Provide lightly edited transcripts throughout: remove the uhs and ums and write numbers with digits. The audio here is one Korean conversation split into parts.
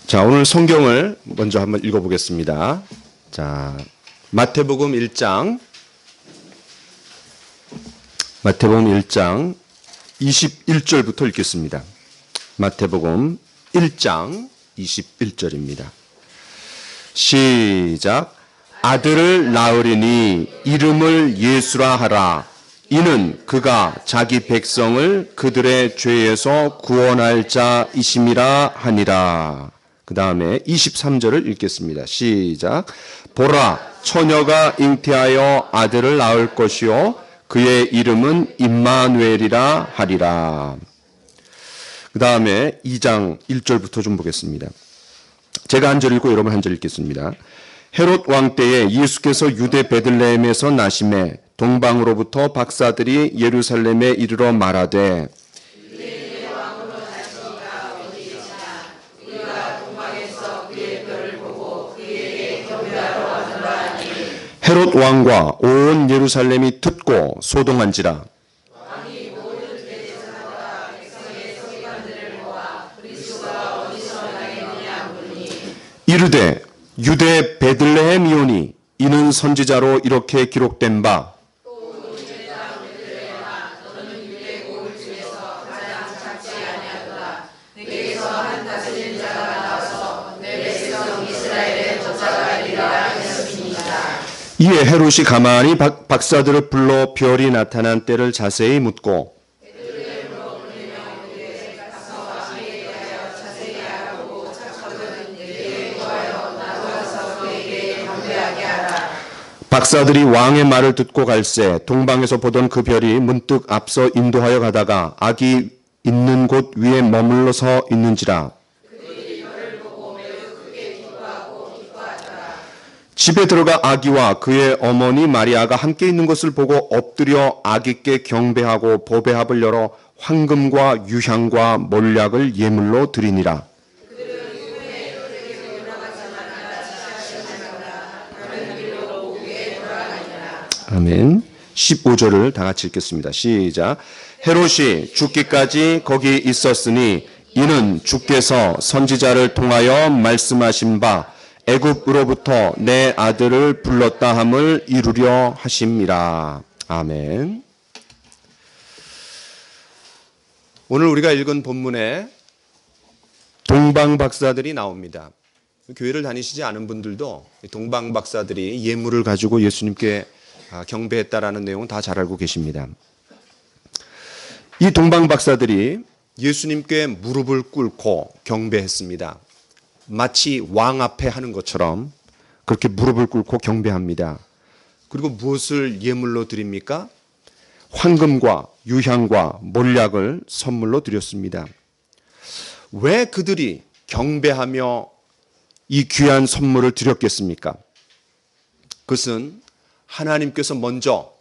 자, 오늘 성경을 먼저 한번 읽어보겠습니다. 자, 마태복음 1장 21절부터 읽겠습니다. 마태복음 1장 21절입니다. 시작. 아들을 낳으리니 이름을 예수라 하라. 이는 그가 자기 백성을 그들의 죄에서 구원할 자이심이라 하니라. 그 다음에 23절을 읽겠습니다. 시작. 보라, 처녀가 잉태하여 아들을 낳을 것이요 그의 이름은 임마누엘이라 하리라. 그 다음에 2장 1절부터 좀 보겠습니다. 제가 한 절 읽고 여러분 한 절 읽겠습니다. 헤롯 왕 때에 예수께서 유대 베들레헴에서 나심에 동방으로부터 박사들이 예루살렘에 이르러 말하되 헤롯 왕과 온 예루살렘이 듣고 소동한지라. 이르되 유대 베들레헴이오니 이는 선지자로 이렇게 기록된 바 이에 헤롯이 가만히 박사들을 불러 별이 나타난 때를 자세히 묻고 박사들이 왕의 말을 듣고 갈새 동방에서 보던 그 별이 문득 앞서 인도하여 가다가 아기 있는 곳 위에 머물러서 있는지라. 집에 들어가 아기와 그의 어머니 마리아가 함께 있는 것을 보고 엎드려 아기께 경배하고 보배합을 열어 황금과 유향과 몰약을 예물로 드리니라. 아멘. 15절을 다 같이 읽겠습니다. 시작. 헤롯이 죽기까지 거기 있었으니 이는 주께서 선지자를 통하여 말씀하신 바 애굽으로부터 내 아들을 불렀다 함을 이루려 하심이라. 아멘. 오늘 우리가 읽은 본문에 동방 박사들이 나옵니다. 교회를 다니시지 않은 분들도 동방 박사들이 예물을 가지고 예수님께 경배했다라는 내용은 다 잘 알고 계십니다. 이 동방 박사들이 예수님께 무릎을 꿇고 경배했습니다. 마치 왕 앞에 하는 것처럼 그렇게 무릎을 꿇고 경배합니다. 그리고 무엇을 예물로 드립니까? 황금과 유향과 몰약을 선물로 드렸습니다. 왜 그들이 경배하며 이 귀한 선물을 드렸겠습니까? 그것은 하나님께서 먼저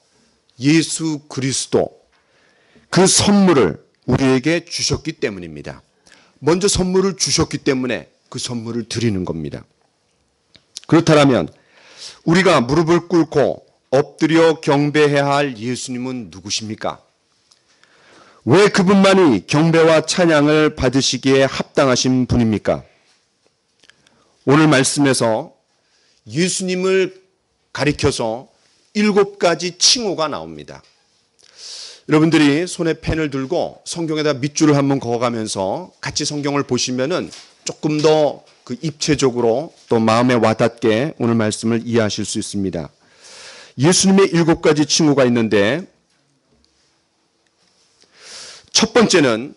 예수 그리스도 그 선물을 우리에게 주셨기 때문입니다. 먼저 선물을 주셨기 때문에 그 선물을 드리는 겁니다. 그렇다면 우리가 무릎을 꿇고 엎드려 경배해야 할 예수님은 누구십니까? 왜 그분만이 경배와 찬양을 받으시기에 합당하신 분입니까? 오늘 말씀에서 예수님을 가리켜서 7가지 칭호가 나옵니다. 여러분들이 손에 펜을 들고 성경에다 밑줄을 한번 그어가면서 같이 성경을 보시면은 조금 더 그 입체적으로 또 마음에 와닿게 오늘 말씀을 이해하실 수 있습니다. 예수님의 7가지 칭호가 있는데 첫 번째는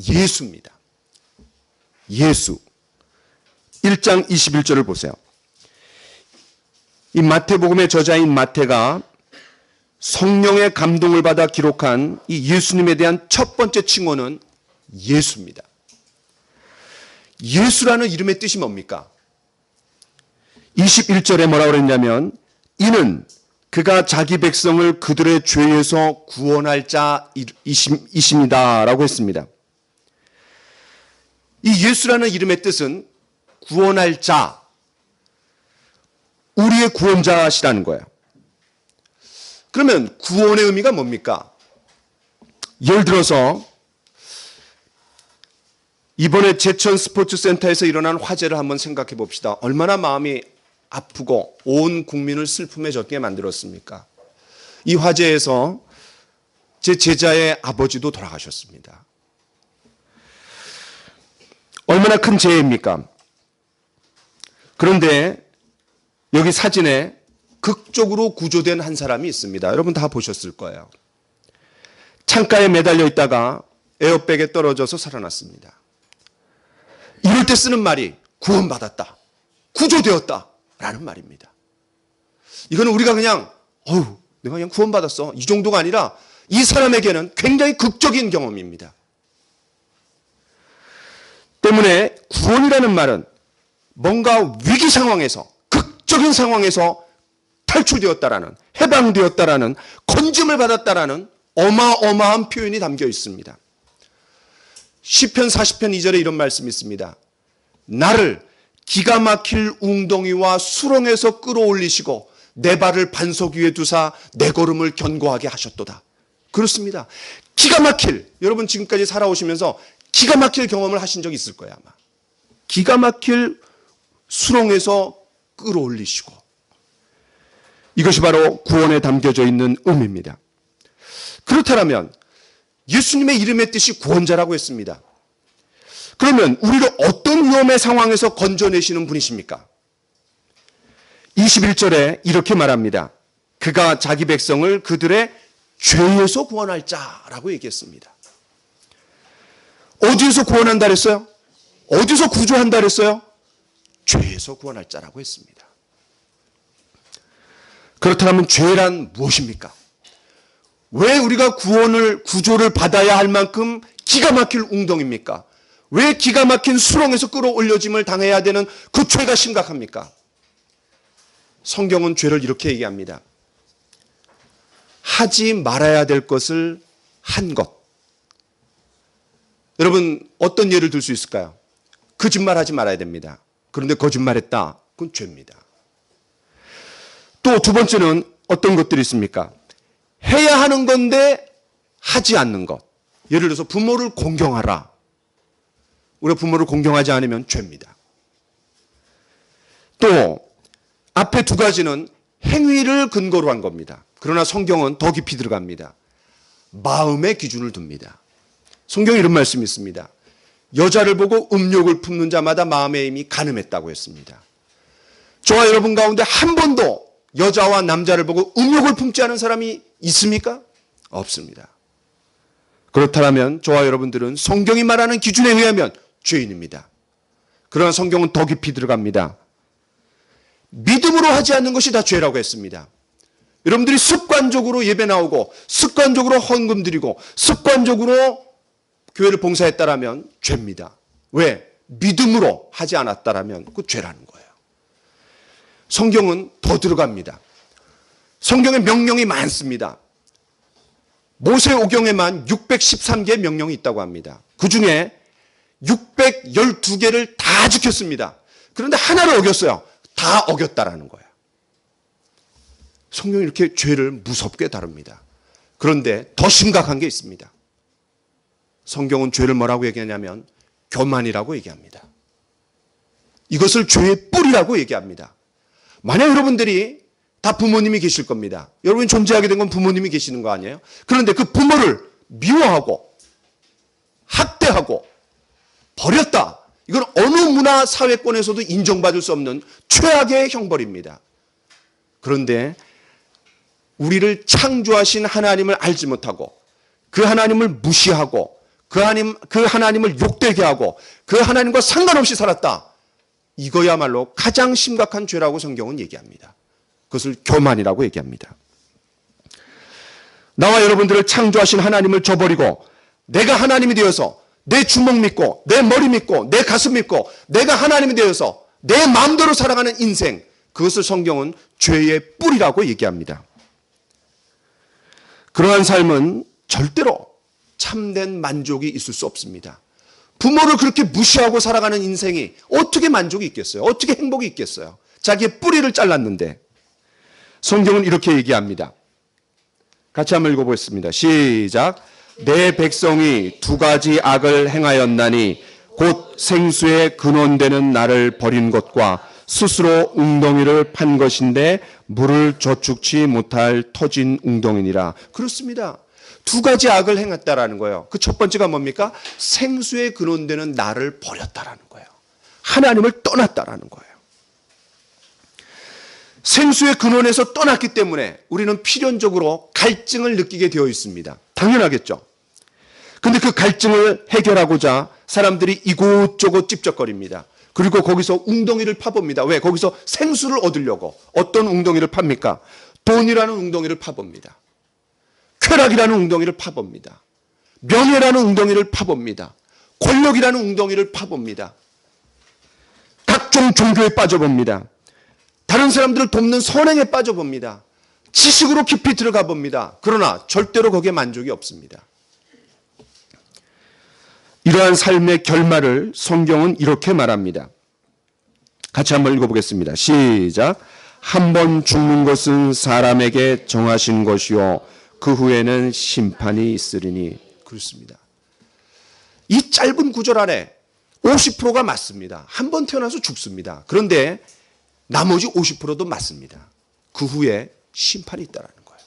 예수입니다. 예수. 1장 21절을 보세요. 이 마태복음의 저자인 마태가 성령의 감동을 받아 기록한 이 예수님에 대한 첫 번째 칭호는 예수입니다. 예수라는 이름의 뜻이 뭡니까? 21절에 뭐라고 그랬냐면 이는 그가 자기 백성을 그들의 죄에서 구원할 자이십니다 라고 했습니다. 이 예수라는 이름의 뜻은 구원할 자, 우리의 구원자시라는 거예요. 그러면 구원의 의미가 뭡니까? 예를 들어서 이번에 제천 스포츠센터에서 일어난 화재를 한번 생각해 봅시다. 얼마나 마음이 아프고 온 국민을 슬픔에 젖게 만들었습니까? 이 화재에서 제 제자의 아버지도 돌아가셨습니다. 얼마나 큰 재해입니까? 그런데 여기 사진에 극적으로 구조된 한 사람이 있습니다. 여러분 다 보셨을 거예요. 창가에 매달려 있다가 에어백에 떨어져서 살아났습니다. 이럴 때 쓰는 말이 구원받았다, 구조되었다 라는 말입니다. 이거는 우리가 그냥 내가 그냥 구원받았어 이 정도가 아니라 이 사람에게는 굉장히 극적인 경험입니다. 때문에 구원이라는 말은 뭔가 위기 상황에서, 극적인 상황에서 탈출되었다라는, 해방되었다라는, 건짐을 받았다라는 어마어마한 표현이 담겨 있습니다. 시편 40편 2절에 이런 말씀이 있습니다. 나를 기가 막힐 웅덩이와 수렁에서 끌어올리시고 내 발을 반석 위에 두사 내 걸음을 견고하게 하셨도다. 그렇습니다. 기가 막힐, 여러분 지금까지 살아오시면서 기가 막힐 경험을 하신 적 있을 거예요 아마. 기가 막힐 수렁에서 끌어올리시고, 이것이 바로 구원에 담겨져 있는 의미입니다. 그렇다면 예수님의 이름의 뜻이 구원자라고 했습니다. 그러면 우리를 어떤 위험의 상황에서 건져내시는 분이십니까? 21절에 이렇게 말합니다. 그가 자기 백성을 그들의 죄에서 구원할 자라고 얘기했습니다. 어디에서 구원한다 그랬어요? 어디서 구조한다 그랬어요? 죄에서 구원할 자라고 했습니다. 그렇다면 죄란 무엇입니까? 왜 우리가 구조를 받아야 할 만큼 기가 막힐 웅덩입니까? 왜 기가 막힌 수렁에서 끌어올려짐을 당해야 되는 그 죄가 심각합니까? 성경은 죄를 이렇게 얘기합니다. 하지 말아야 될 것을 한 것. 여러분 어떤 예를 들 수 있을까요? 거짓말하지 말아야 됩니다. 그런데 거짓말했다. 그건 죄입니다. 또 두 번째는 어떤 것들이 있습니까? 해야 하는 건데 하지 않는 것. 예를 들어서 부모를 공경하라. 우리가 부모를 공경하지 않으면 죄입니다. 또 앞에 두 가지는 행위를 근거로 한 겁니다. 그러나 성경은 더 깊이 들어갑니다. 마음의 기준을 둡니다. 성경에 이런 말씀이 있습니다. 여자를 보고 음욕을 품는 자마다 마음의 힘이 간음했다고 했습니다. 저와 여러분 가운데 한 번도 여자와 남자를 보고 음욕을 품지 않은 사람이 있습니까? 없습니다. 그렇다면 저와 여러분들은 성경이 말하는 기준에 의하면 죄인입니다. 그러나 성경은 더 깊이 들어갑니다. 믿음으로 하지 않는 것이 다 죄라고 했습니다. 여러분들이 습관적으로 예배 나오고 습관적으로 헌금 드리고 습관적으로 교회를 봉사했다라면 죄입니다. 왜? 믿음으로 하지 않았다라면 그 죄라는 거예요. 성경은 더 들어갑니다. 성경에 명령이 많습니다. 모세오경에만 613개의 명령이 있다고 합니다. 그 중에 612개를 다 지켰습니다. 그런데 하나를 어겼어요. 다 어겼다라는 거예요. 성경이 이렇게 죄를 무섭게 다룹니다. 그런데 더 심각한 게 있습니다. 성경은 죄를 뭐라고 얘기하냐면 교만이라고 얘기합니다. 이것을 죄의 뿌리라고 얘기합니다. 만약 여러분들이 다 부모님이 계실 겁니다. 여러분이 존재하게 된 건 부모님이 계시는 거 아니에요? 그런데 그 부모를 미워하고 학대하고 버렸다. 이건 어느 문화 사회권에서도 인정받을 수 없는 최악의 형벌입니다. 그런데 우리를 창조하신 하나님을 알지 못하고 그 하나님을 무시하고 그 하나님을 욕되게 하고 그 하나님과 상관없이 살았다. 이거야말로 가장 심각한 죄라고 성경은 얘기합니다. 그것을 교만이라고 얘기합니다. 나와 여러분들을 창조하신 하나님을 저버리고 내가 하나님이 되어서 내 주먹 믿고 내 머리 믿고 내 가슴 믿고 내가 하나님이 되어서 내 마음대로 살아가는 인생, 그것을 성경은 죄의 뿌리라고 얘기합니다. 그러한 삶은 절대로 참된 만족이 있을 수 없습니다. 부모를 그렇게 무시하고 살아가는 인생이 어떻게 만족이 있겠어요? 어떻게 행복이 있겠어요? 자기의 뿌리를 잘랐는데. 성경은 이렇게 얘기합니다. 같이 한번 읽어보겠습니다. 시작. 내 백성이 두 가지 악을 행하였나니 곧 생수의 근원되는 나를 버린 것과 스스로 웅덩이를 판 것인데 물을 저축치 못할 터진 웅덩이니라. 그렇습니다. 두 가지 악을 행했다라는 거예요. 그 첫 번째가 뭡니까? 생수의 근원되는 나를 버렸다라는 거예요. 하나님을 떠났다라는 거예요. 생수의 근원에서 떠났기 때문에 우리는 필연적으로 갈증을 느끼게 되어 있습니다. 당연하겠죠. 근데 그 갈증을 해결하고자 사람들이 이곳저곳 찝쩍거립니다. 그리고 거기서 웅덩이를 파봅니다. 왜? 거기서 생수를 얻으려고. 어떤 웅덩이를 팝니까? 돈이라는 웅덩이를 파봅니다. 쾌락이라는 웅덩이를 파봅니다. 명예라는 웅덩이를 파봅니다. 권력이라는 웅덩이를 파봅니다. 각종 종교에 빠져봅니다. 다른 사람들을 돕는 선행에 빠져봅니다. 지식으로 깊이 들어가 봅니다. 그러나 절대로 거기에 만족이 없습니다. 이러한 삶의 결말을 성경은 이렇게 말합니다. 같이 한번 읽어보겠습니다. 시작. 한 번 죽는 것은 사람에게 정하신 것이요 그 후에는 심판이 있으리니. 그렇습니다. 이 짧은 구절 안에 50%가 맞습니다. 한 번 태어나서 죽습니다. 그런데 나머지 50%도 맞습니다. 그 후에 심판이 있다는 거예요.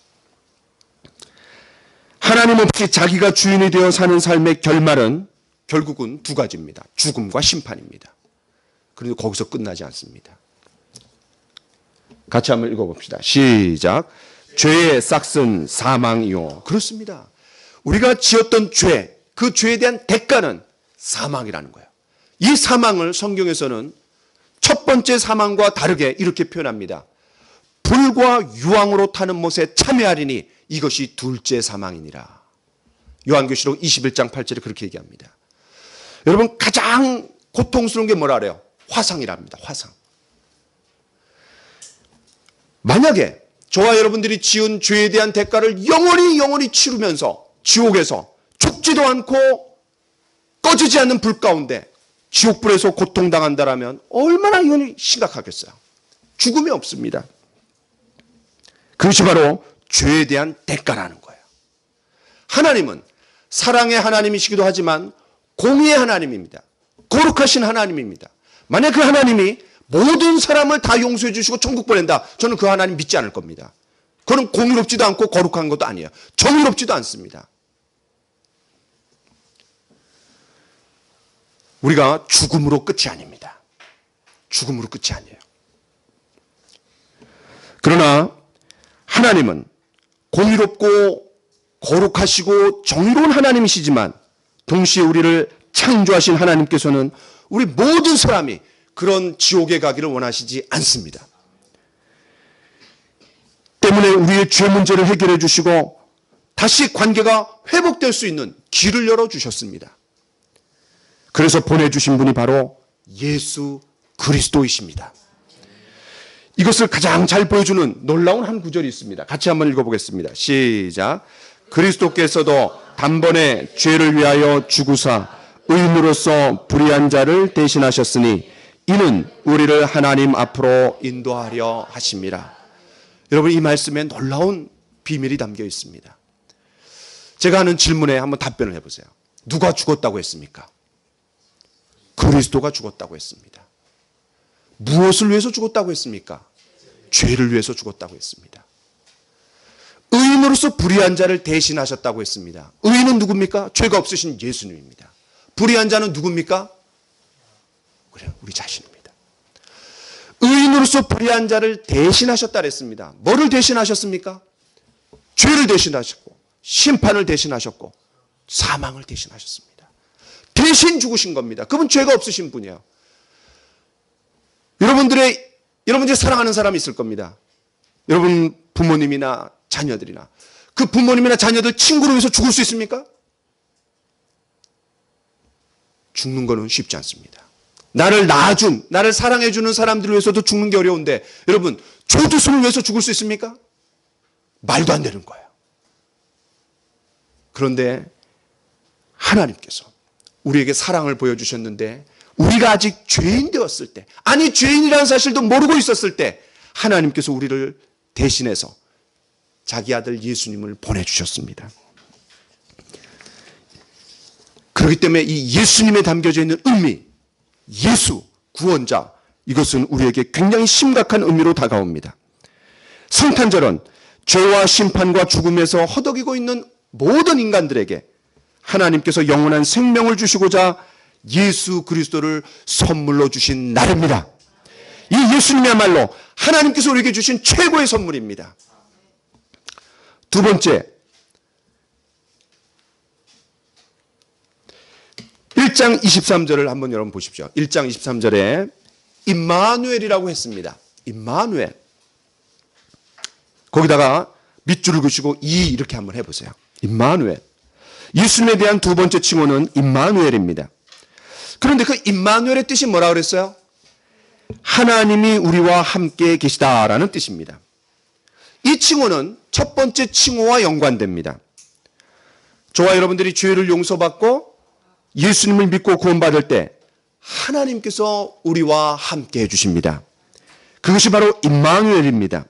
하나님 없이 자기가 주인이 되어 사는 삶의 결말은 결국은 두 가지입니다. 죽음과 심판입니다. 그런데 거기서 끝나지 않습니다. 같이 한번 읽어봅시다. 시작. 죄의 싹은 사망이요. 그렇습니다. 우리가 지었던 죄, 그 죄에 대한 대가는 사망이라는 거예요. 이 사망을 성경에서는 첫 번째 사망과 다르게 이렇게 표현합니다. 불과 유황으로 타는 못에 참여하리니 이것이 둘째 사망이니라. 요한계시록 21장 8절에 그렇게 얘기합니다. 여러분 가장 고통스러운 게 뭐라 그래요? 화상이랍니다. 화상. 만약에 저와 여러분들이 지은 죄에 대한 대가를 영원히 치르면서 지옥에서 죽지도 않고 꺼지지 않는 불 가운데 지옥불에서 고통당한다라면 얼마나 이건 심각하겠어요. 죽음이 없습니다. 그것이 바로 죄에 대한 대가라는 거예요. 하나님은 사랑의 하나님이시기도 하지만 공의의 하나님입니다. 거룩하신 하나님입니다. 만약 그 하나님이 모든 사람을 다 용서해 주시고 천국 보낸다. 저는 그 하나님 믿지 않을 겁니다. 그건 공의롭지도 않고 거룩한 것도 아니에요. 정의롭지도 않습니다. 우리가 죽음으로 끝이 아닙니다. 죽음으로 끝이 아니에요. 그러나 하나님은 공의롭고 거룩하시고 정의로운 하나님이시지만 동시에 우리를 창조하신 하나님께서는 우리 모든 사람이 그런 지옥에 가기를 원하시지 않습니다. 때문에 우리의 죄 문제를 해결해 주시고 다시 관계가 회복될 수 있는 길을 열어주셨습니다. 그래서 보내주신 분이 바로 예수 그리스도이십니다. 이것을 가장 잘 보여주는 놀라운 한 구절이 있습니다. 같이 한번 읽어보겠습니다. 시작. 그리스도께서도 단번에 죄를 위하여 죽으사 의인으로서 불의한 자를 대신하셨으니 이는 우리를 하나님 앞으로 인도하려 하심이라. 여러분 이 말씀에 놀라운 비밀이 담겨 있습니다. 제가 하는 질문에 한번 답변을 해보세요. 누가 죽었다고 했습니까? 그리스도가 죽었다고 했습니다. 무엇을 위해서 죽었다고 했습니까? 죄를 위해서 죽었다고 했습니다. 의인으로서 불의한 자를 대신하셨다고 했습니다. 의인은 누굽니까? 죄가 없으신 예수님입니다. 불의한 자는 누굽니까? 그래, 우리 자신입니다. 의인으로서 불의한 자를 대신하셨다 그랬습니다. 뭐를 대신하셨습니까? 죄를 대신하셨고 심판을 대신하셨고 사망을 대신하셨습니다. 대신 죽으신 겁니다. 그분 죄가 없으신 분이에요. 여러분들이 사랑하는 사람이 있을 겁니다. 여러분 부모님이나 자녀들이나 그 부모님이나 자녀들 친구를 위해서 죽을 수 있습니까? 죽는 거는 쉽지 않습니다. 나를 낳아준, 나를 사랑해주는 사람들을 위해서도 죽는 게 어려운데 여러분 조두순을 위해서 죽을 수 있습니까? 말도 안 되는 거예요. 그런데 하나님께서 우리에게 사랑을 보여주셨는데 우리가 아직 죄인 되었을 때, 아니 죄인이라는 사실도 모르고 있었을 때 하나님께서 우리를 대신해서 자기 아들 예수님을 보내주셨습니다. 그 그렇기 때문에 이 예수님에 담겨져 있는 의미, 예수, 구원자, 이것은 우리에게 굉장히 심각한 의미로 다가옵니다. 성탄절은 죄와 심판과 죽음에서 허덕이고 있는 모든 인간들에게 하나님께서 영원한 생명을 주시고자 예수 그리스도를 선물로 주신 날입니다. 이 예수님이야말로 하나님께서 우리에게 주신 최고의 선물입니다. 두 번째, 1장 23절을 한번 여러분 보십시오. 1장 23절에 임마누엘이라고 했습니다. 임마누엘. 거기다가 밑줄을 그시고 이렇게 한번 해보세요. 임마누엘. 예수님에 대한 두 번째 칭호는 임마누엘입니다. 그런데 그 임마누엘의 뜻이 뭐라 그랬어요? 하나님이 우리와 함께 계시다라는 뜻입니다. 이 칭호는 첫 번째 칭호와 연관됩니다. 저와 여러분들이 죄를 용서받고 예수님을 믿고 구원받을 때 하나님께서 우리와 함께 해주십니다. 그것이 바로 임마누엘입니다.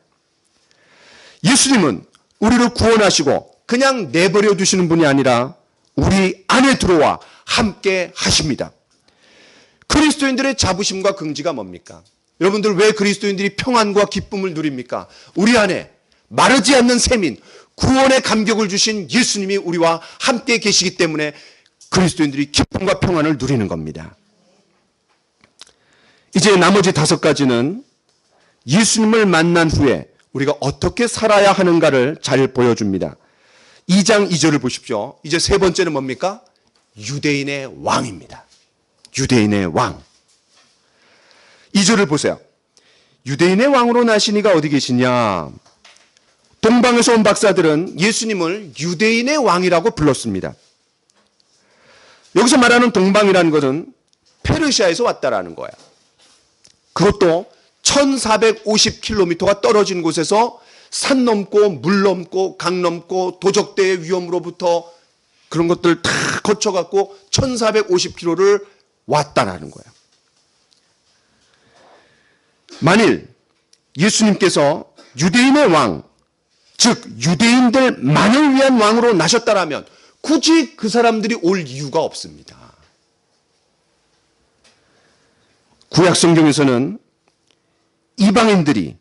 예수님은 우리를 구원하시고 그냥 내버려 두시는 분이 아니라 우리 안에 들어와 함께 하십니다. 그리스도인들의 자부심과 긍지가 뭡니까? 여러분들 왜 그리스도인들이 평안과 기쁨을 누립니까? 우리 안에 마르지 않는 샘인 구원의 감격을 주신 예수님이 우리와 함께 계시기 때문에 그리스도인들이 기쁨과 평안을 누리는 겁니다. 이제 나머지 5가지는 예수님을 만난 후에 우리가 어떻게 살아야 하는가를 잘 보여줍니다. 2장 2절을 보십시오. 이제 세 번째는 뭡니까? 유대인의 왕입니다. 유대인의 왕. 2절을 보세요. 유대인의 왕으로 나신 이가 어디 계시냐? 동방에서 온 박사들은 예수님을 유대인의 왕이라고 불렀습니다. 여기서 말하는 동방이라는 것은 페르시아에서 왔다라는 거예요. 그것도 1450km가 떨어진 곳에서 산 넘고 물 넘고 강 넘고 도적대의 위험으로부터 그런 것들 다 거쳐갖고 1450km를 왔다라는 거예요. 만일 예수님께서 유대인의 왕, 즉 유대인들만을 위한 왕으로 나셨다라면 굳이 그 사람들이 올 이유가 없습니다. 구약 성경에서는 이방인들이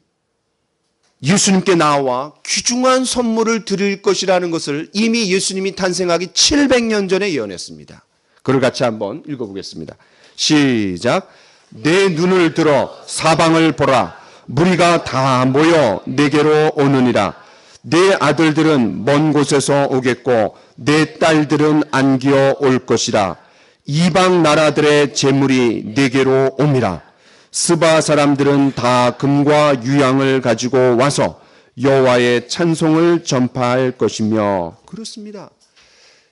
예수님께 나와 귀중한 선물을 드릴 것이라는 것을 이미 예수님이 탄생하기 700년 전에 예언했습니다. 그걸 같이 한번 읽어보겠습니다. 시작. 내 눈을 들어 사방을 보라. 무리가 다 모여 내게로 오느니라. 내 아들들은 먼 곳에서 오겠고 내 딸들은 안기어 올 것이라. 이방 나라들의 재물이 내게로 옵니다. 스바 사람들은 다 금과 유향을 가지고 와서 여호와의 찬송을 전파할 것이며. 그렇습니다.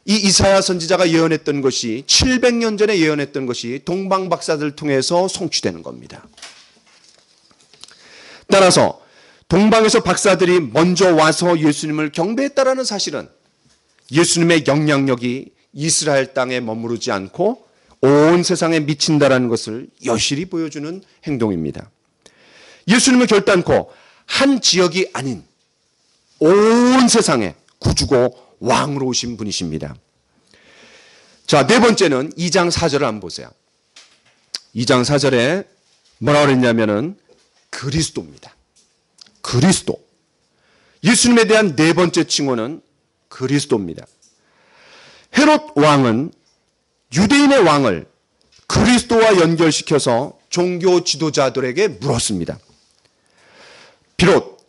이 이사야 선지자가 예언했던 것이 700년 전에 예언했던 것이 동방 박사들을 통해서 성취되는 겁니다. 따라서 동방에서 박사들이 먼저 와서 예수님을 경배했다라는 사실은 예수님의 영향력이 이스라엘 땅에 머무르지 않고 온 세상에 미친다라는 것을 여실히 보여주는 행동입니다. 예수님을 결단코 한 지역이 아닌 온 세상에 구주고 왕으로 오신 분이십니다. 자, 네 번째는 2장 4절을 한번 보세요. 2장 4절에 뭐라고 그랬냐면은 그리스도입니다. 그리스도. 예수님에 대한 네 번째 칭호는 그리스도입니다. 헤롯 왕은 유대인의 왕을 그리스도와 연결시켜서 종교 지도자들에게 물었습니다. 비록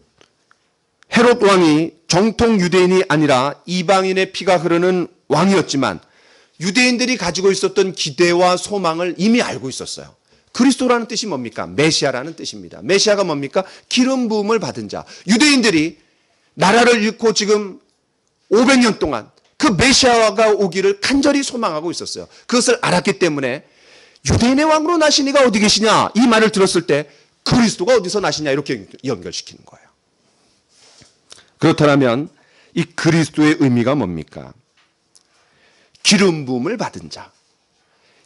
헤롯 왕이 정통 유대인이 아니라 이방인의 피가 흐르는 왕이었지만 유대인들이 가지고 있었던 기대와 소망을 이미 알고 있었어요. 그리스도라는 뜻이 뭡니까? 메시아라는 뜻입니다. 메시아가 뭡니까? 기름 부음을 받은 자. 유대인들이 나라를 잃고 지금 500년 동안 그 메시아가 오기를 간절히 소망하고 있었어요. 그것을 알았기 때문에 유대인의 왕으로 나신 이가 어디 계시냐? 이 말을 들었을 때 그리스도가 어디서 나시냐? 이렇게 연결시키는 거예요. 그렇다면 이 그리스도의 의미가 뭡니까? 기름 부음을 받은 자.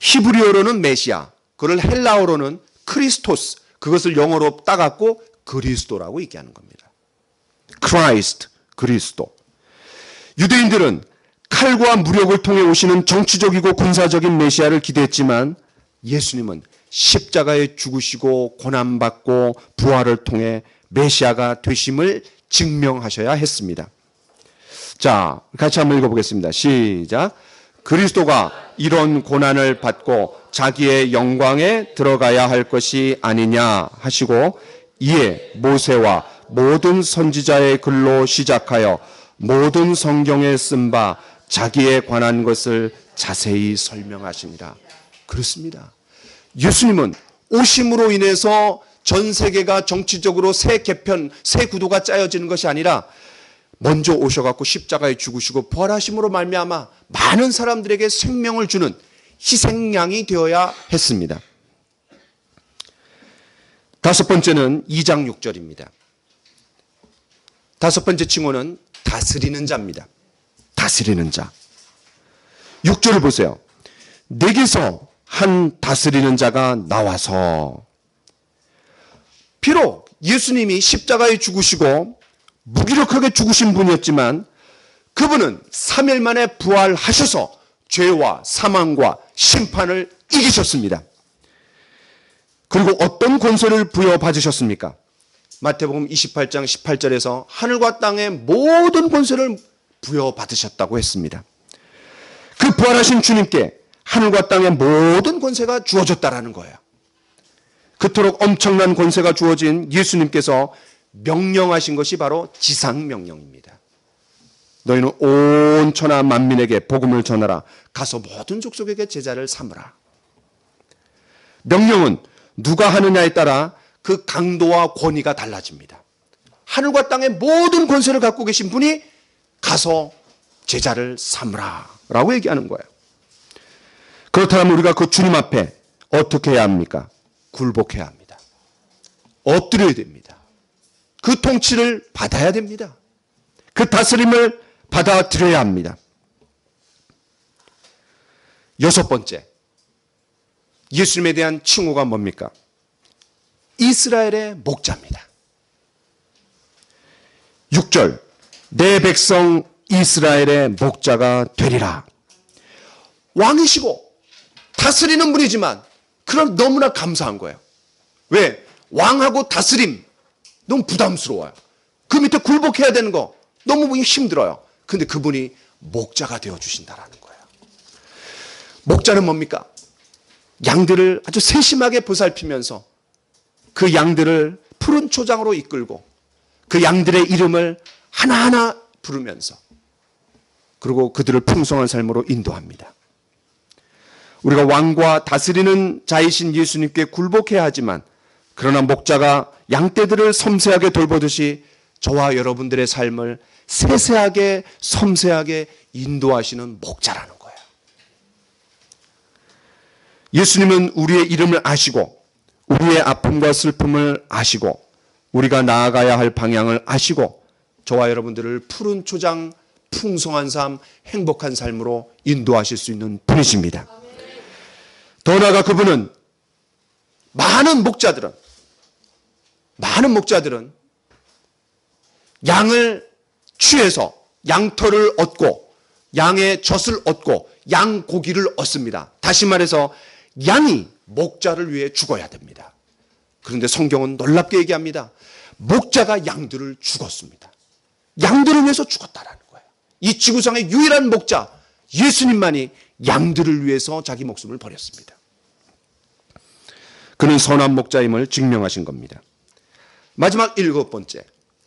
히브리어로는 메시아, 그걸 헬라어로는 크리스토스, 그것을 영어로 따갖고 그리스도라고 얘기하는 겁니다. 크라이스트, 그리스도. 유대인들은 칼과 무력을 통해 오시는 정치적이고 군사적인 메시아를 기대했지만 예수님은 십자가에 죽으시고 고난받고 부활을 통해 메시아가 되심을 증명하셔야 했습니다. 자, 같이 한번 읽어보겠습니다. 시작. 그리스도가 이런 고난을 받고 자기의 영광에 들어가야 할 것이 아니냐 하시고 이에 모세와 모든 선지자의 글로 시작하여 모든 성경에 쓴 바 자기에 관한 것을 자세히 설명하시니라. 그렇습니다. 예수님은 오심으로 인해서 전 세계가 정치적으로 새 개편, 새 구도가 짜여지는 것이 아니라 먼저 오셔갖고 십자가에 죽으시고 부활하심으로 말미암아 많은 사람들에게 생명을 주는 희생양이 되어야 했습니다. 다섯 번째는 2장 6절입니다. 다섯 번째 칭호는 다스리는 자입니다. 다스리는 자. 6절을 보세요. 내게서 한 다스리는 자가 나와서. 비록 예수님이 십자가에 죽으시고 무기력하게 죽으신 분이었지만 그분은 3일 만에 부활하셔서 죄와 사망과 심판을 이기셨습니다. 그리고 어떤 권세를 부여받으셨습니까? 마태복음 28장 18절에서 하늘과 땅의 모든 권세를 부여받으셨다고 했습니다. 그 부활하신 주님께 하늘과 땅의 모든 권세가 주어졌다라는 거예요. 그토록 엄청난 권세가 주어진 예수님께서 명령하신 것이 바로 지상명령입니다. 너희는 온 천하 만민에게 복음을 전하라. 가서 모든 족속에게 제자를 삼으라. 명령은 누가 하느냐에 따라 그 강도와 권위가 달라집니다. 하늘과 땅의 모든 권세를 갖고 계신 분이 가서 제자를 삼으라 라고 얘기하는 거예요. 그렇다면 우리가 그 주님 앞에 어떻게 해야 합니까? 굴복해야 합니다. 엎드려야 됩니다. 그 통치를 받아야 됩니다. 그 다스림을 받아들여야 합니다. 여섯 번째, 예수님에 대한 칭호가 뭡니까? 이스라엘의 목자입니다. 6절, 내 백성 이스라엘의 목자가 되리라. 왕이시고 다스리는 분이지만 그럼 너무나 감사한 거예요. 왜? 왕하고 다스림 너무 부담스러워요. 그 밑에 굴복해야 되는 거 너무 힘들어요. 근데 그분이 목자가 되어주신다라는 거예요. 목자는 뭡니까? 양들을 아주 세심하게 보살피면서 그 양들을 푸른 초장으로 이끌고 그 양들의 이름을 하나하나 부르면서 그리고 그들을 풍성한 삶으로 인도합니다. 우리가 왕과 다스리는 자이신 예수님께 굴복해야 하지만 그러나 목자가 양떼들을 섬세하게 돌보듯이 저와 여러분들의 삶을 세세하게 섬세하게 인도하시는 목자라는 거예요. 예수님은 우리의 이름을 아시고 우리의 아픔과 슬픔을 아시고 우리가 나아가야 할 방향을 아시고 저와 여러분들을 푸른 초장, 풍성한 삶, 행복한 삶으로 인도하실 수 있는 분이십니다. 더 나아가 그분은 많은 목자들은 양을 취해서 양털을 얻고 양의 젖을 얻고 양고기를 얻습니다. 다시 말해서 양이 목자를 위해 죽어야 됩니다. 그런데 성경은 놀랍게 얘기합니다. 목자가 양들을 죽었습니다. 양들을 위해서 죽었다라는 거예요. 이 지구상의 유일한 목자 예수님만이 양들을 위해서 자기 목숨을 버렸습니다. 그는 선한 목자임을 증명하신 겁니다. 마지막 7번째,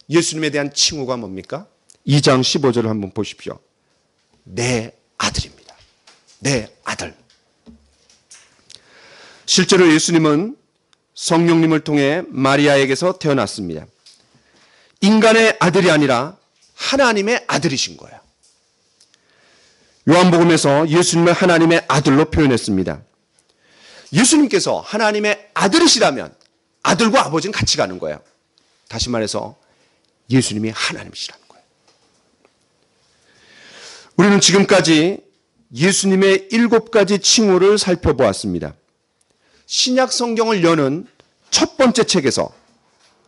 예수님에 대한 칭호가 뭡니까? 2장 15절을 한번 보십시오. 내 아들입니다. 내 아들. 실제로 예수님은 성령님을 통해 마리아에게서 태어났습니다. 인간의 아들이 아니라 하나님의 아들이신 거예요. 요한복음에서 예수님을 하나님의 아들로 표현했습니다. 예수님께서 하나님의 아들이시라면 아들과 아버지는 같이 가는 거예요. 다시 말해서 예수님이 하나님이시라는 거예요. 우리는 지금까지 예수님의 7가지 칭호를 살펴보았습니다. 신약 성경을 여는 첫 번째 책에서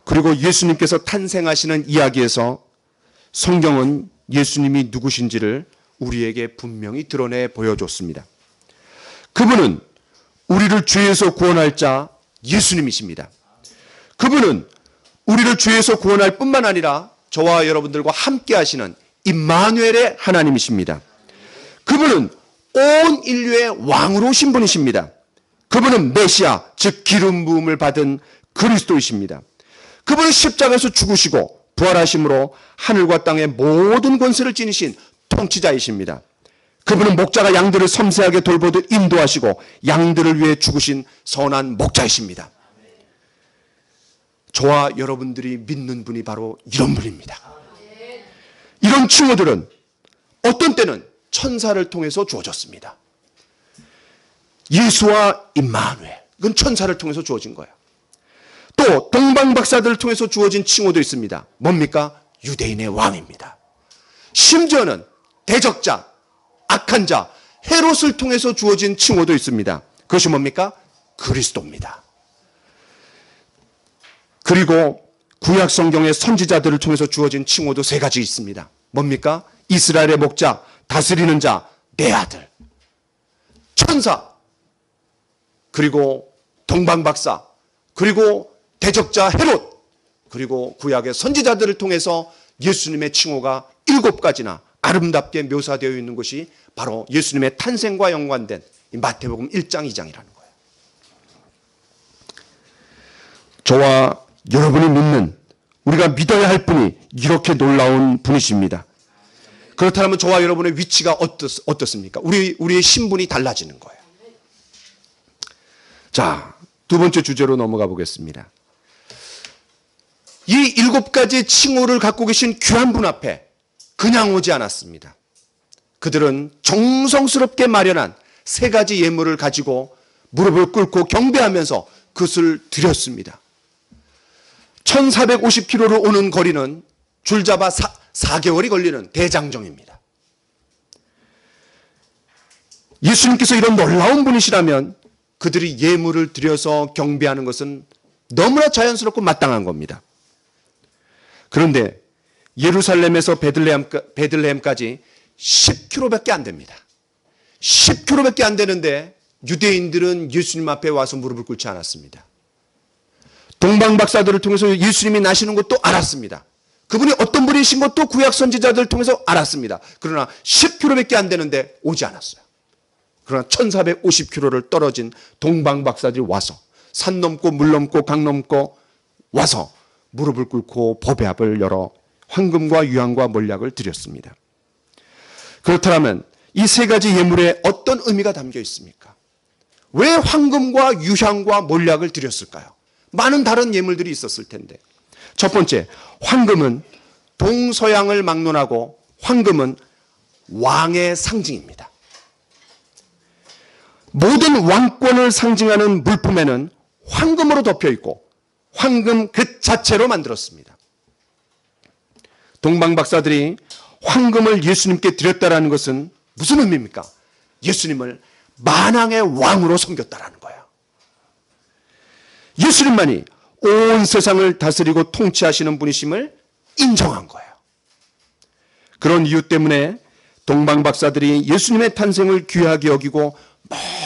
그리고 예수님께서 탄생하시는 이야기에서 성경은 예수님이 누구신지를 우리에게 분명히 드러내 보여줬습니다. 그분은 우리를 죄에서 구원할 자 예수님이십니다. 그분은 우리를 죄에서 구원할 뿐만 아니라 저와 여러분들과 함께 하시는 임마누엘의 하나님이십니다. 그분은 온 인류의 왕으로 오신 분이십니다. 그분은 메시아, 즉 기름 부음을 받은 그리스도이십니다. 그분은 십자가에서 죽으시고 부활하심으로 하늘과 땅의 모든 권세를 지니신 통치자이십니다. 그분은 목자가 양들을 섬세하게 돌보듯 인도하시고 양들을 위해 죽으신 선한 목자이십니다. 저와 여러분들이 믿는 분이 바로 이런 분입니다. 이런 칭호들은 어떤 때는 천사를 통해서 주어졌습니다. 예수와 임마누엘, 이건 천사를 통해서 주어진 거예요. 또 동방박사들을 통해서 주어진 칭호도 있습니다. 뭡니까? 유대인의 왕입니다. 심지어는 대적자, 악한 자, 헤롯을 통해서 주어진 칭호도 있습니다. 그것이 뭡니까? 그리스도입니다. 그리고 구약 성경의 선지자들을 통해서 주어진 칭호도 세 가지 있습니다. 뭡니까? 이스라엘의 목자, 다스리는 자, 내 아들, 천사, 그리고 동방박사, 그리고 대적자 헤롯, 그리고 구약의 선지자들을 통해서 예수님의 칭호가 7가지나 아름답게 묘사되어 있는 것이 바로 예수님의 탄생과 연관된 이 마태복음 1장, 2장이라는 거예요. 저와 여러분이 믿는, 우리가 믿어야 할 분이 이렇게 놀라운 분이십니다. 그렇다면 저와 여러분의 위치가 어떻습니까? 우리의 신분이 달라지는 거예요. 자, 두 번째 주제로 넘어가 보겠습니다. 이 7가지 칭호를 갖고 계신 귀한 분 앞에 그냥 오지 않았습니다. 그들은 정성스럽게 마련한 3가지 예물을 가지고 무릎을 꿇고 경배하면서 그것을 드렸습니다. 1450km를 오는 거리는 줄잡아 4개월이 걸리는 대장정입니다. 예수님께서 이런 놀라운 분이시라면 그들이 예물을 드려서 경배하는 것은 너무나 자연스럽고 마땅한 겁니다. 그런데 예루살렘에서 베들레헴까지 10km밖에 안 됩니다. 10km밖에 안 되는데 유대인들은 예수님 앞에 와서 무릎을 꿇지 않았습니다. 동방박사들을 통해서 예수님이 나시는 것도 알았습니다. 그분이 어떤 분이신 것도 구약 선지자들을 통해서 알았습니다. 그러나 10km밖에 안 되는데 오지 않았어요. 그러나 1450km를 떨어진 동방박사들이 와서 산 넘고 물 넘고 강 넘고 와서 무릎을 꿇고 법회합을 열어 황금과 유향과 몰약을 드렸습니다. 그렇다면 이 3가지 예물에 어떤 의미가 담겨 있습니까? 왜 황금과 유향과 몰약을 드렸을까요? 많은 다른 예물들이 있었을 텐데. 첫 번째, 황금은 동서양을 막론하고 황금은 왕의 상징입니다. 모든 왕권을 상징하는 물품에는 황금으로 덮여 있고 황금 그 자체로 만들었습니다. 동방박사들이 황금을 예수님께 드렸다라는 것은 무슨 의미입니까? 예수님을 만왕의 왕으로 섬겼다라는 거예요. 예수님만이 온 세상을 다스리고 통치하시는 분이심을 인정한 거예요. 그런 이유 때문에 동방박사들이 예수님의 탄생을 귀하게 여기고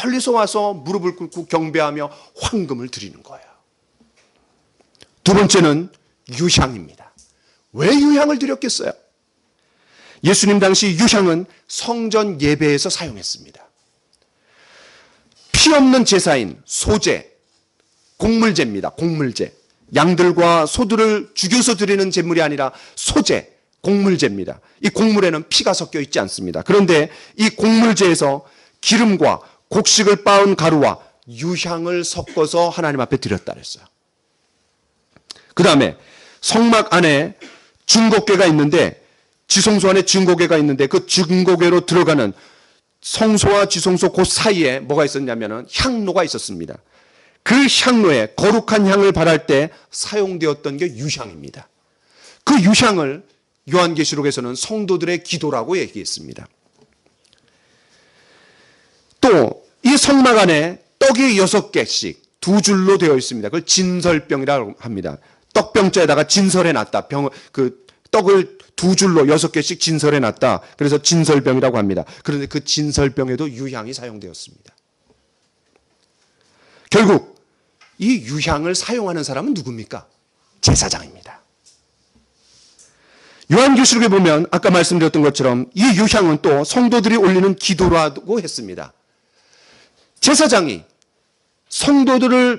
멀리서 와서 무릎을 꿇고 경배하며 황금을 드리는 거예요. 두 번째는 유향입니다. 왜 유향을 드렸겠어요? 예수님 당시 유향은 성전 예배에서 사용했습니다. 피 없는 제사인 소제, 곡물제입니다. 곡물제. 양들과 소들을 죽여서 드리는 제물이 아니라 소제, 곡물제입니다. 이 곡물에는 피가 섞여 있지 않습니다. 그런데 이 곡물제에서 기름과 곡식을 빻은 가루와 유향을 섞어서 하나님 앞에 드렸다 그랬어요. 그 다음에 성막 안에 증거궤가 있는데, 지성소 안에 증거궤가 있는데 그 증거궤로 들어가는 성소와 지성소 그 사이에 뭐가 있었냐면은 향로가 있었습니다. 그 향로에 거룩한 향을 발할 때 사용되었던 게 유향입니다. 그 유향을 요한계시록에서는 성도들의 기도라고 얘기했습니다. 또 이 성막 안에 떡이 6개씩 2줄로 되어 있습니다. 그걸 진설병이라고 합니다. 떡병자에다가 진설해 놨다. 그 떡을 2줄로 6개씩 진설해 놨다. 그래서 진설병이라고 합니다. 그런데 그 진설병에도 유향이 사용되었습니다. 결국 이 유향을 사용하는 사람은 누굽니까? 제사장입니다. 요한계시록에 보면 아까 말씀드렸던 것처럼 이 유향은 또 성도들이 올리는 기도라고 했습니다. 제사장이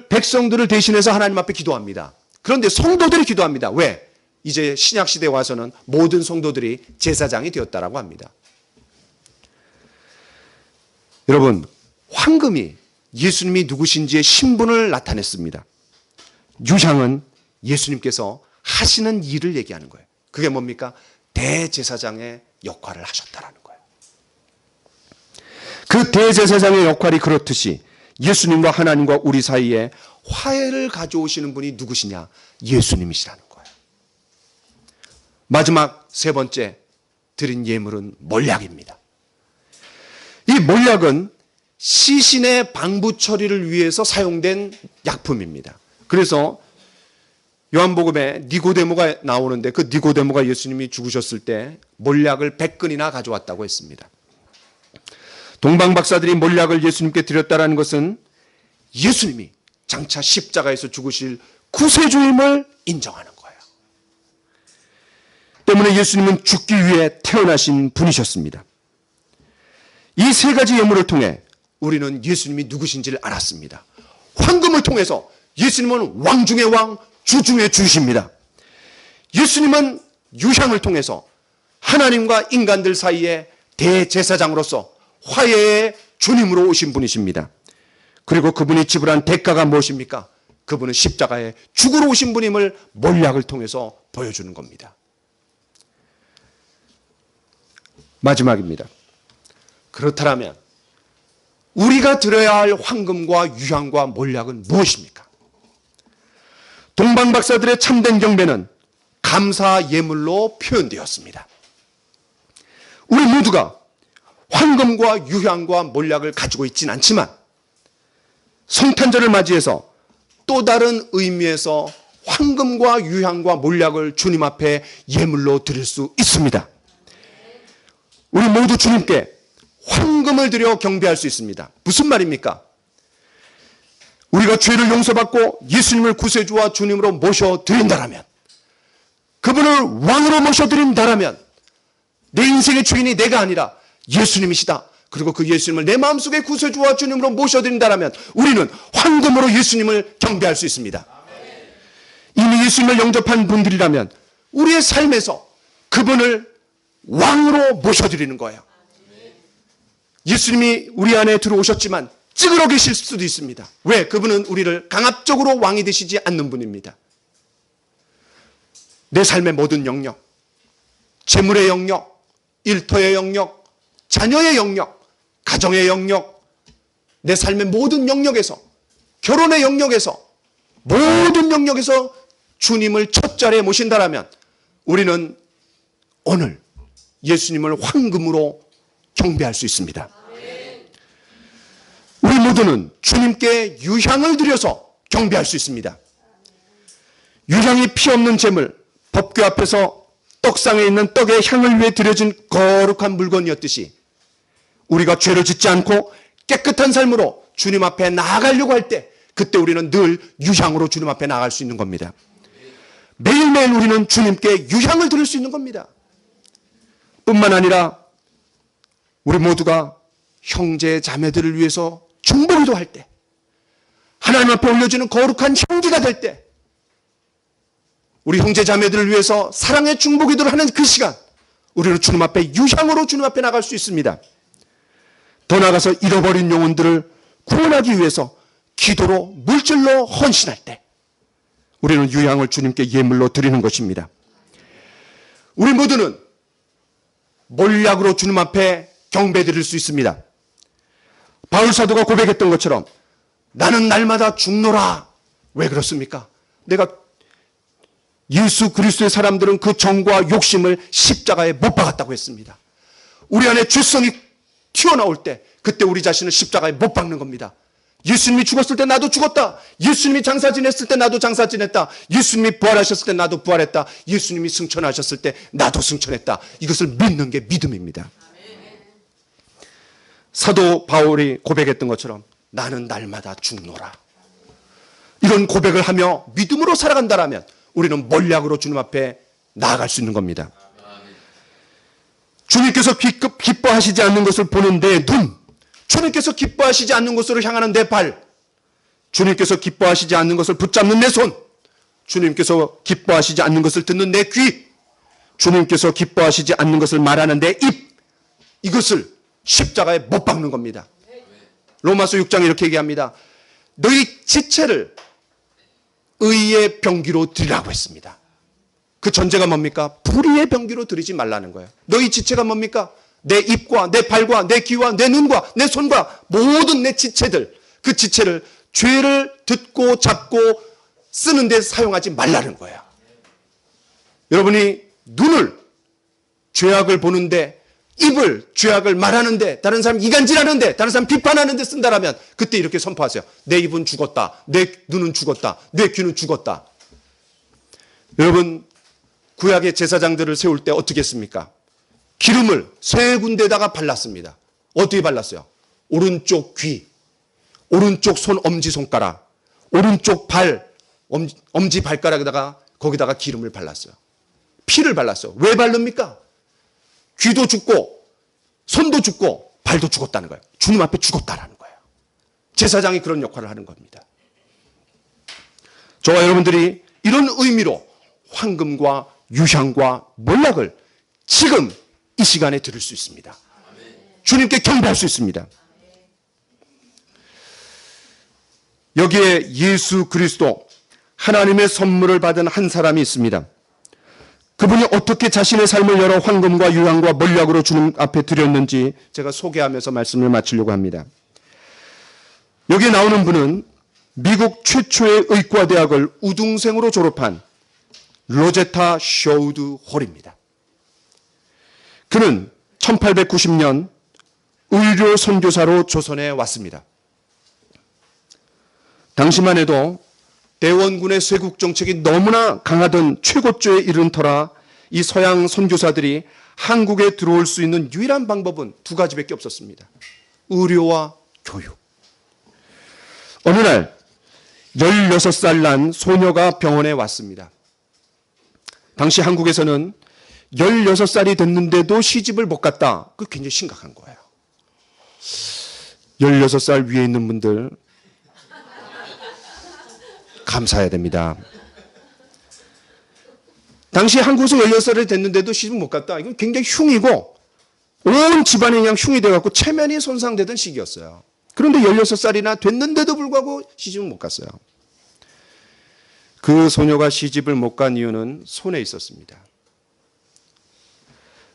백성들을 대신해서 하나님 앞에 기도합니다. 그런데 성도들이 기도합니다. 왜? 이제 신약시대에 와서는 모든 성도들이 제사장이 되었다라고 합니다. 여러분, 황금이 예수님이 누구신지의 신분을 나타냈습니다. 유향은 예수님께서 하시는 일을 얘기하는 거예요. 그게 뭡니까? 대제사장의 역할을 하셨다라는 거예요. 그 대제사장의 역할이 그렇듯이 예수님과 하나님과 우리 사이에 화해를 가져오시는 분이 누구시냐? 예수님이시라는 거예요. 마지막 세 번째 드린 예물은 몰약입니다. 이 몰약은 시신의 방부 처리를 위해서 사용된 약품입니다. 그래서 요한복음에 니고데모가 나오는데 그 니고데모가 예수님이 죽으셨을 때 몰약을 100근이나 가져왔다고 했습니다. 동방박사들이 몰약을 예수님께 드렸다는 것은 예수님이 장차 십자가에서 죽으실 구세주임을 인정하는 거예요. 때문에 예수님은 죽기 위해 태어나신 분이셨습니다. 이 세 가지 예물을 통해 우리는 예수님이 누구신지를 알았습니다. 황금을 통해서 예수님은 왕 중의 왕, 주 중의 주십니다. 예수님은 유향을 통해서 하나님과 인간들 사이에 대제사장으로서 화해의 주님으로 오신 분이십니다. 그리고 그분이 지불한 대가가 무엇입니까? 그분은 십자가에 죽으러 오신 분임을 몰약을 통해서 보여주는 겁니다. 마지막입니다. 그렇다면 우리가 드려야 할 황금과 유향과 몰약은 무엇입니까? 동방박사들의 참된 경배는 감사 예물로 표현되었습니다. 우리 모두가 황금과 유향과 몰약을 가지고 있지는 않지만 성탄절을 맞이해서 또 다른 의미에서 황금과 유향과 몰약을 주님 앞에 예물로 드릴 수 있습니다. 우리 모두 주님께 황금을 드려 경배할 수 있습니다. 무슨 말입니까? 우리가 죄를 용서받고 예수님을 구세주와 주님으로 모셔드린다라면, 그분을 왕으로 모셔드린다라면 내 인생의 주인이 내가 아니라 예수님이시다. 그리고 그 예수님을 내 마음속에 구세주와 주님으로 모셔드린다라면 우리는 황금으로 예수님을 경배할 수 있습니다. 이미 예수님을 영접한 분들이라면 우리의 삶에서 그분을 왕으로 모셔드리는 거예요. 예수님이 우리 안에 들어오셨지만 찌그러 계실 수도 있습니다. 왜? 그분은 우리를 강압적으로 왕이 되시지 않는 분입니다. 내 삶의 모든 영역, 재물의 영역, 일터의 영역, 자녀의 영역, 가정의 영역, 내 삶의 모든 영역에서, 결혼의 영역에서, 모든 영역에서 주님을 첫 자리에 모신다라면 우리는 오늘 예수님을 황금으로 경배할 수 있습니다. 우리 모두는 주님께 유향을 드려서 경배할 수 있습니다. 유향이 피 없는 제물, 법궤 앞에서 떡상에 있는 떡의 향을 위해 드려진 거룩한 물건이었듯이 우리가 죄를 짓지 않고 깨끗한 삶으로 주님 앞에 나아가려고 할 때 그때 우리는 늘 유향으로 주님 앞에 나아갈 수 있는 겁니다. 매일매일 우리는 주님께 유향을 드릴 수 있는 겁니다. 뿐만 아니라 우리 모두가 형제 자매들을 위해서 중보기도 할 때, 하나님 앞에 올려지는 거룩한 향기가 될 때, 우리 형제 자매들을 위해서 사랑의 중보기도를 하는 그 시간, 우리는 주님 앞에 유향으로 주님 앞에 나갈 수 있습니다. 더 나아가서 잃어버린 영혼들을 구원하기 위해서 기도로 물질로 헌신할 때 우리는 유향을 주님께 예물로 드리는 것입니다. 우리 모두는 몰약으로 주님 앞에 경배 드릴 수 있습니다. 바울 사도가 고백했던 것처럼 나는 날마다 죽노라. 왜 그렇습니까? 내가 예수 그리스도의 사람들은 그 정과 욕심을 십자가에 못 박았다고 했습니다. 우리 안에 죄성이 튀어나올 때 그때 우리 자신을 십자가에 못 박는 겁니다. 예수님이 죽었을 때 나도 죽었다. 예수님이 장사 지냈을 때 나도 장사 지냈다. 예수님이 부활하셨을 때 나도 부활했다. 예수님이 승천하셨을 때 나도 승천했다. 이것을 믿는 게 믿음입니다. 사도 바울이 고백했던 것처럼 나는 날마다 죽노라. 이런 고백을 하며 믿음으로 살아간다라면 우리는 몰약으로 주님 앞에 나아갈 수 있는 겁니다. 주님께서 기뻐하시지 않는 것을 보는 내 눈, 주님께서 기뻐하시지 않는 것으로 향하는 내 발, 주님께서 기뻐하시지 않는 것을 붙잡는 내 손, 주님께서 기뻐하시지 않는 것을 듣는 내 귀, 주님께서 기뻐하시지 않는 것을 말하는 내 입, 이것을 십자가에 못 박는 겁니다. 로마서 6장에 이렇게 얘기합니다. 너희 지체를 의의 병기로 드리라고 했습니다. 그 전제가 뭡니까? 불의의 병기로 드리지 말라는 거예요. 너희 지체가 뭡니까? 내 입과 내 발과 내 귀와 내 눈과 내 손과 모든 내 지체들, 그 지체를 죄를 듣고 잡고 쓰는 데 사용하지 말라는 거예요. 여러분이 눈을 죄악을 보는데, 입을 죄악을 말하는데, 다른 사람 이간질하는데, 다른 사람 비판하는데 쓴다라면 그때 이렇게 선포하세요. 내 입은 죽었다. 내 눈은 죽었다. 내 귀는 죽었다. 여러분, 구약의 제사장들을 세울 때 어떻게 했습니까? 기름을 세 군데다가 발랐습니다. 어떻게 발랐어요? 오른쪽 귀, 오른쪽 손 엄지손가락, 오른쪽 발, 엄지발가락에다가 거기다가 기름을 발랐어요. 피를 발랐어요. 왜 바릅니까? 귀도 죽고 손도 죽고 발도 죽었다는 거예요. 주님 앞에 죽었다라는 거예요. 제사장이 그런 역할을 하는 겁니다. 저와 여러분들이 이런 의미로 황금과 유향과 몰락을 지금 이 시간에 들을 수 있습니다. 주님께 경배할 수 있습니다. 여기에 예수 그리스도 하나님의 선물을 받은 한 사람이 있습니다. 그분이 어떻게 자신의 삶을 여러 황금과 유향과 몰락으로 주님 앞에 드렸는지 제가 소개하면서 말씀을 마치려고 합니다. 여기에 나오는 분은 미국 최초의 의과대학을 우등생으로 졸업한 로제타 쇼우드 홀입니다. 그는 1890년 의료 선교사로 조선에 왔습니다. 당시만 해도 대원군의 쇄국 정책이 너무나 강하던 최고조에 이른 터라 이 서양 선교사들이 한국에 들어올 수 있는 유일한 방법은 두 가지밖에 없었습니다. 의료와 교육. 어느 날 16살 난 소녀가 병원에 왔습니다. 당시 한국에서는 16살이 됐는데도 시집을 못 갔다. 그게 굉장히 심각한 거예요. 16살 위에 있는 분들 감사해야 됩니다. 당시 한국에서 16살이 됐는데도 시집 못 갔다. 이건 굉장히 흉이고 온 집안이 그냥 흉이 돼갖고 체면이 손상되던 시기였어요. 그런데 16살이나 됐는데도 불구하고 시집은 못 갔어요. 그 소녀가 시집을 못 간 이유는 손에 있었습니다.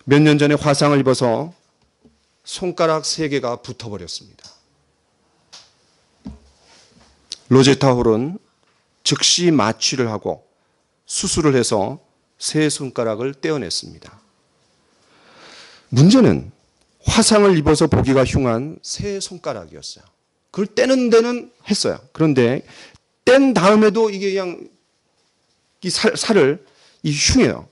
몇 년 전에 화상을 입어서 손가락 3개가 붙어버렸습니다. 로제타 홀은 즉시 마취를 하고 수술을 해서 세 손가락을 떼어냈습니다. 문제는 화상을 입어서 보기가 흉한 세 손가락이었어요. 그걸 떼는 데는 했어요. 그런데 뗀 다음에도 이게 그냥 이 살을 흉해요.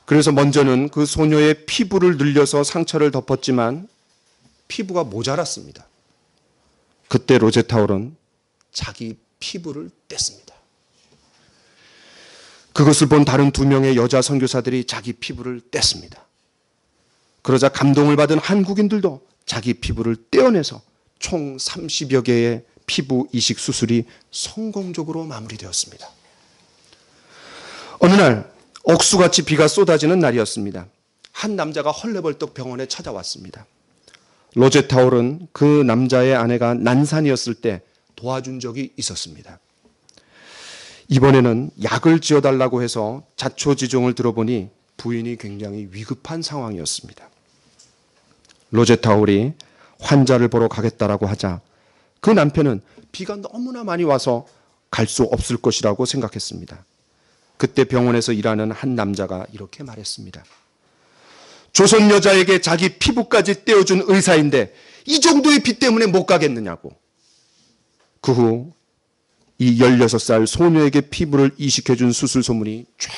그래서 먼저는 그 소녀의 피부를 늘려서 상처를 덮었지만 피부가 모자랐습니다. 그때 로제타 홀은 자기 피부를 뗐습니다. 그것을 본 다른 2명의 여자 선교사들이 자기 피부를 뗐습니다. 그러자 감동을 받은 한국인들도 자기 피부를 떼어내서 총 30여 개의 피부 이식 수술이 성공적으로 마무리되었습니다. 어느 날 억수같이 비가 쏟아지는 날이었습니다. 한 남자가 헐레벌떡 병원에 찾아왔습니다. 로제타 홀은 그 남자의 아내가 난산이었을 때 도와준 적이 있었습니다. 이번에는 약을 지어달라고 해서 자초지종을 들어보니 부인이 굉장히 위급한 상황이었습니다. 로제타 홀이 환자를 보러 가겠다라고 하자 그 남편은 비가 너무나 많이 와서 갈 수 없을 것이라고 생각했습니다. 그때 병원에서 일하는 한 남자가 이렇게 말했습니다. 조선 여자에게 자기 피부까지 떼어준 의사인데 이 정도의 비 때문에 못 가겠느냐고. 그 후 이 16살 소녀에게 피부를 이식해준 수술 소문이 쫙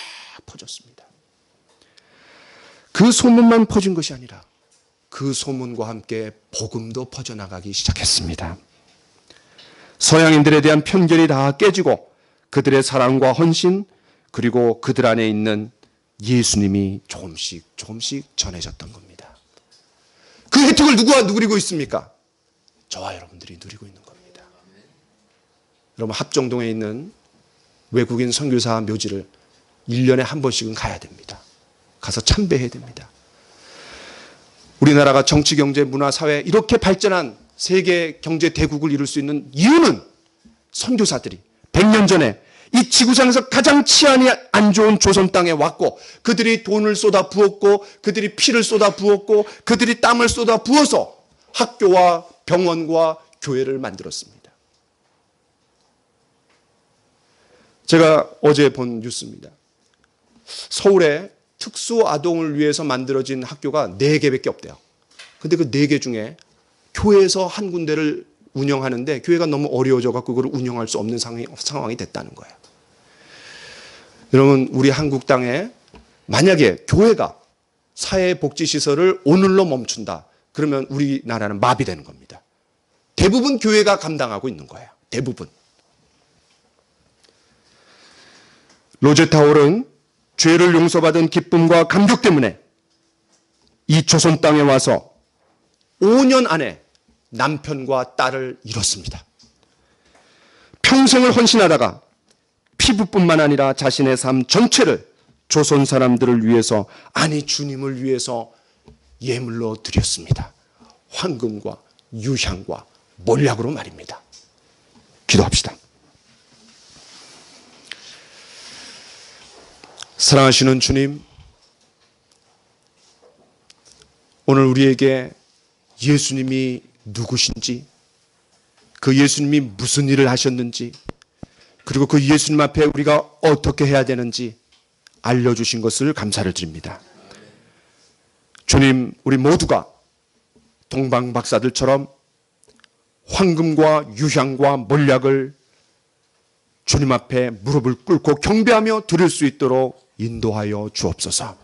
퍼졌습니다. 그 소문만 퍼진 것이 아니라 그 소문과 함께 복음도 퍼져나가기 시작했습니다. 서양인들에 대한 편견이 다 깨지고 그들의 사랑과 헌신, 그리고 그들 안에 있는 예수님이 조금씩 전해졌던 겁니다. 그 혜택을 누구가 누리고 있습니까? 저와 여러분들이 누리고 있는 겁니다. 여러분, 합정동에 있는 외국인 선교사 묘지를 1년에 한 번씩은 가야 됩니다. 가서 참배해야 됩니다. 우리나라가 정치, 경제, 문화, 사회 이렇게 발전한 세계 경제 대국을 이룰 수 있는 이유는 선교사들이 100년 전에 이 지구상에서 가장 치안이 안 좋은 조선 땅에 왔고, 그들이 돈을 쏟아 부었고, 그들이 피를 쏟아 부었고, 그들이 땀을 쏟아 부어서 학교와 병원과 교회를 만들었습니다. 제가 어제 본 뉴스입니다. 서울에 특수 아동을 위해서 만들어진 학교가 4개밖에 없대요. 근데 그 4개 중에 교회에서 한 군데를 운영하는데 교회가 너무 어려워져 갖고 그걸 운영할 수 없는 상황이 됐다는 거예요. 여러분, 우리 한국 땅에 만약에 교회가 사회복지시설을 오늘로 멈춘다, 그러면 우리나라는 마비되는 겁니다. 대부분 교회가 감당하고 있는 거예요. 대부분. 로제타 홀은 죄를 용서받은 기쁨과 감격 때문에 이 조선 땅에 와서 5년 안에 남편과 딸을 잃었습니다. 평생을 헌신하다가 피부뿐만 아니라 자신의 삶 전체를 조선 사람들을 위해서, 아니 주님을 위해서 예물로 드렸습니다. 황금과 유향과 몰약으로 말입니다. 기도합시다. 사랑하시는 주님, 오늘 우리에게 예수님이 누구신지, 그 예수님이 무슨 일을 하셨는지, 그리고 그 예수님 앞에 우리가 어떻게 해야 되는지 알려주신 것을 감사를 드립니다. 주님, 우리 모두가 동방박사들처럼 황금과 유향과 몰약을 주님 앞에 무릎을 꿇고 경배하며 드릴 수 있도록 인도하여 주옵소서.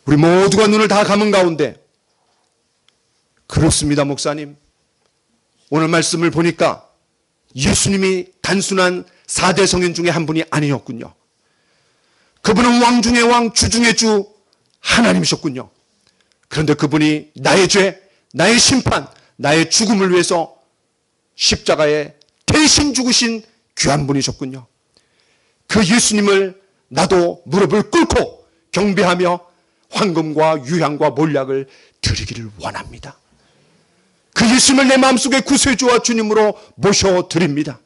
우리 모두가 눈을 다 감은 가운데, 그렇습니다, 목사님. 오늘 말씀을 보니까 예수님이 단순한 4대 성인 중에 한 분이 아니었군요. 그분은 왕 중의 왕, 주 중의 주 하나님이셨군요. 그런데 그분이 나의 죄, 나의 심판, 나의 죽음을 위해서 십자가에 대신 죽으신 귀한 분이셨군요. 그 예수님을 나도 무릎을 꿇고 경배하며 황금과 유향과 몰약을 드리기를 원합니다. 그 예수님을 내 마음속에 구세주와 주님으로 모셔드립니다.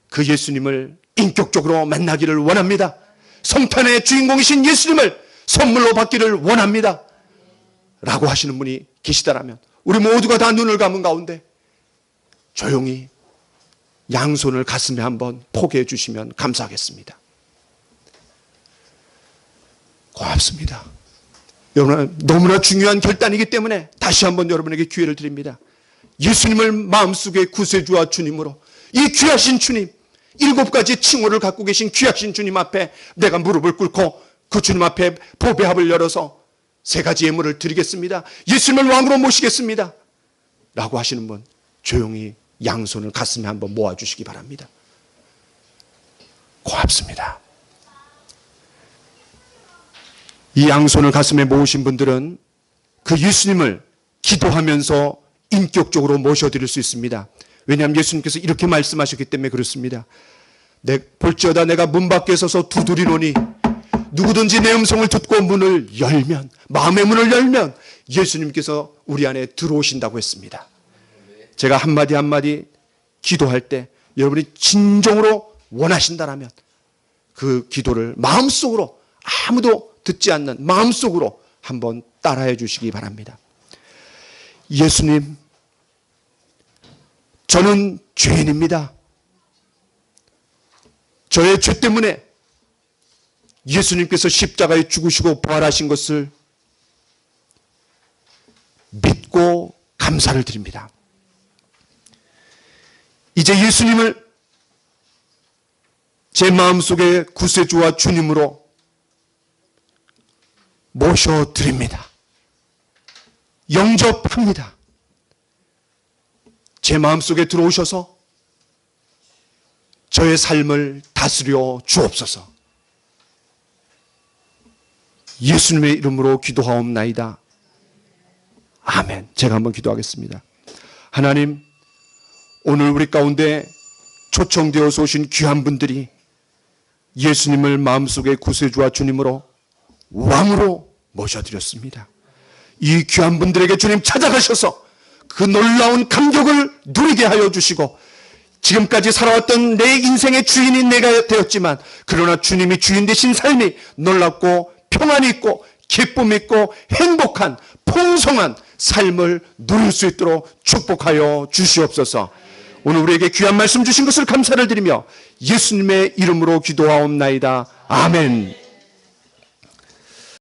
그 예수님을 인격적으로 만나기를 원합니다. 성탄의 주인공이신 예수님을 선물로 받기를 원합니다. 라고 하시는 분이 계시다라면 우리 모두가 다 눈을 감은 가운데 조용히 양손을 가슴에 한번 포개해 주시면 감사하겠습니다. 고맙습니다. 여러분, 너무나 중요한 결단이기 때문에 다시 한번 여러분에게 기회를 드립니다. 예수님을 마음속에 구세주와 주님으로, 이 귀하신 주님, 7가지 칭호를 갖고 계신 귀하신 주님 앞에 내가 무릎을 꿇고 그 주님 앞에 보배합을 열어서 3가지 예물을 드리겠습니다. 예수님을 왕으로 모시겠습니다. 라고 하시는 분 조용히 양손을 가슴에 한번 모아주시기 바랍니다. 고맙습니다. 이 양손을 가슴에 모으신 분들은 그 예수님을 기도하면서 인격적으로 모셔드릴 수 있습니다. 왜냐하면 예수님께서 이렇게 말씀하셨기 때문에 그렇습니다. 볼지어다 내가 문 밖에 서서 두드리노니 누구든지 내 음성을 듣고 문을 열면, 마음의 문을 열면 예수님께서 우리 안에 들어오신다고 했습니다. 제가 한마디 한마디 기도할 때 여러분이 진정으로 원하신다라면 그 기도를 마음속으로, 아무도 듣지 않는 마음속으로 한번 따라해 주시기 바랍니다. 예수님, 저는 죄인입니다. 저의 죄 때문에 예수님께서 십자가에 죽으시고 부활하신 것을 믿고 감사를 드립니다. 이제 예수님을 제 마음속에 구세주와 주님으로 모셔드립니다. 영접합니다. 제 마음속에 들어오셔서 저의 삶을 다스려 주옵소서. 예수님의 이름으로 기도하옵나이다. 아멘. 제가 한번 기도하겠습니다. 하나님, 오늘 우리 가운데 초청되어서 오신 귀한 분들이 예수님을 마음속에 구세주와 주님으로 왕으로 모셔드렸습니다. 이 귀한 분들에게 주님 찾아가셔서 그 놀라운 감격을 누리게 하여 주시고, 지금까지 살아왔던 내 인생의 주인이 내가 되었지만 그러나 주님이 주인 되신 삶이 놀랍고 평안이 있고 기쁨이 있고 행복한 풍성한 삶을 누릴 수 있도록 축복하여 주시옵소서. 오늘 우리에게 귀한 말씀 주신 것을 감사를 드리며 예수님의 이름으로 기도하옵나이다. 아멘.